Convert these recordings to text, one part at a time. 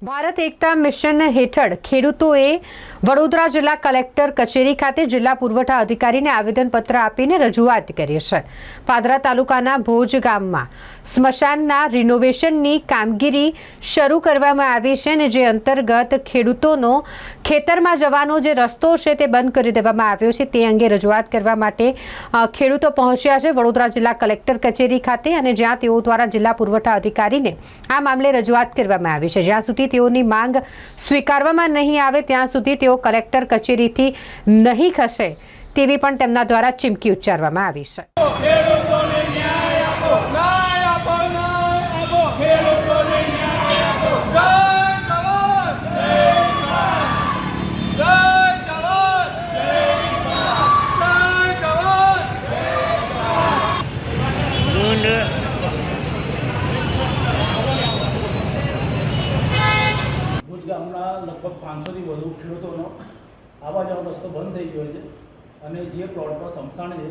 ભારત એકતા mission હેઠળ ખેડૂતોએ વડોદરા જિલ્લા કલેક્ટર કચેરી ખાતે જિલ્લા પુરવઠા અધિકારીને આવેદનપત્ર આપીને રજૂઆત કરી છે। પાદરા તાલુકાના ભોજ ગામમાં સ્મશાનના રિનોવેશનની કામગીરી શરૂ કરવામાં આવી છે અને જે અંતર્ગત ખેડૂતોનો ખેતરમાં જવાનો જે રસ્તો છે તે બંધ કરી દેવામાં આવ્યો છે। તે અંગે રજૂઆત કરવા માટે ખેડૂતો પહોંચ્યા છે વડોદરા જિલ્લા કલેક્ટર કચેરી ખાતે અને જ્યાં તેઓ દ્વારા જિલ્લા પુરવઠા અધિકારીને આ મામલે રજૂઆત કરવામાં આવી છે। જ્યાં સુધી તેઓની માંગ સ્વીકારવામાં નહીં આવે ત્યાં સુધી તેઓ કલેક્ટર કચેરીથી નહીં ખસે તેવી પણ તેમના દ્વારા ચીમકી ઉચ્ચારવામાં આવી છે। ગામના લગભગ 500થી વધુ ખેડૂતોનો આવા જવાનો રસ્તો બંધ થઈ ગયો છે અને જે પ્લોટ પર સમસાણ છે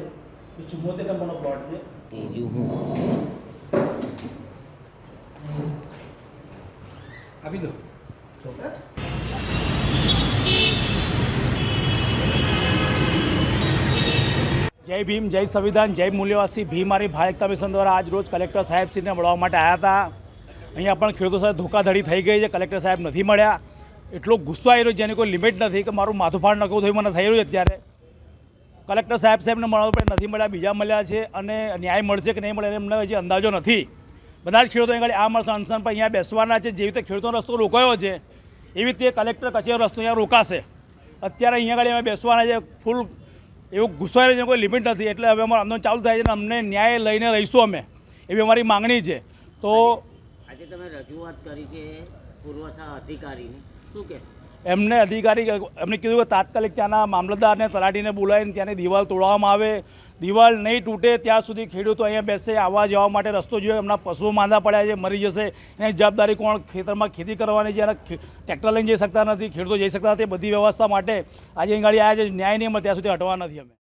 એ 74 નંબરનો પ્લોટ છે। આપી દો। જય ભીમ, જય સંવિધાન, જય મૂલ્યવાસી ભીમ મારી ભારત એકતા મિશન દ્વારા આજ રોજ કલેક્ટર સાહેબશ્રીને મળવા માટે આવ્યા હતા। અહીંયા પણ ખેડૂતો સાથે ધોકાધડી થઈ ગઈ છે। કલેક્ટર સાહેબ નથી મળ્યા, એટલો ગુસ્સો આવી રહ્યો જેની કોઈ લિમિટ નથી કે મારું માથું ફાડ નકવું થયું મને થઈ રહ્યું છે અત્યારે। કલેક્ટર સાહેબને મળવા પડે નથી મળ્યા, બીજા મળ્યા છે અને ન્યાય મળશે કે નહીં મળે એમને હજી અંદાજો નથી। બધા જ ખેડૂતો અહીંયા આ મળશે અનશન પર અહીંયા બેસવાના છે। જેવી રીતે ખેડૂતોનો રસ્તો રોકાયો છે એવી રીતે કલેક્ટર કચેરીનો રસ્તો અહીંયા રોકાશે। અત્યારે અહીંયા આગળ અમે બેસવાના છે, ફૂલ એવું ગુસ્સો આવી રહ્યો છે, કોઈ લિમિટ નથી। એટલે હવે અમારું આંદોલન ચાલુ થાય છે અને અમને ન્યાય લઈને રહીશું અમે, એવી અમારી માંગણી છે। તો આજે તમે રજૂઆત કરી છે પુરવઠા અધિકારીની, શું કહેશો? એમને કીધું કે તાત્કાલિક ત્યાંના મામલતદારને તલાટીને બોલાવીને ત્યાંની દિવાલ તોડવામાં આવે। દિવાલ નહીં તૂટે ત્યાં સુધી ખેડૂતો અહીંયા બેસે, આવવા જવા માટે રસ્તો જોઈએ। એમના પશુઓ માંદા પડ્યા છે, મરી જશે, એની જવાબદારી કોણ? ખેતરમાં ખેતી કરવાની છે, ટ્રેક્ટર લઈને જઈ શકતા નથી, ખેડૂતો જઈ શકતા નથી। બધી વ્યવસ્થા માટે આજે અહીં ગાડી આવ્યા છે। ન્યાય નહીં મળે ત્યાં સુધી હટવા નથી અમે।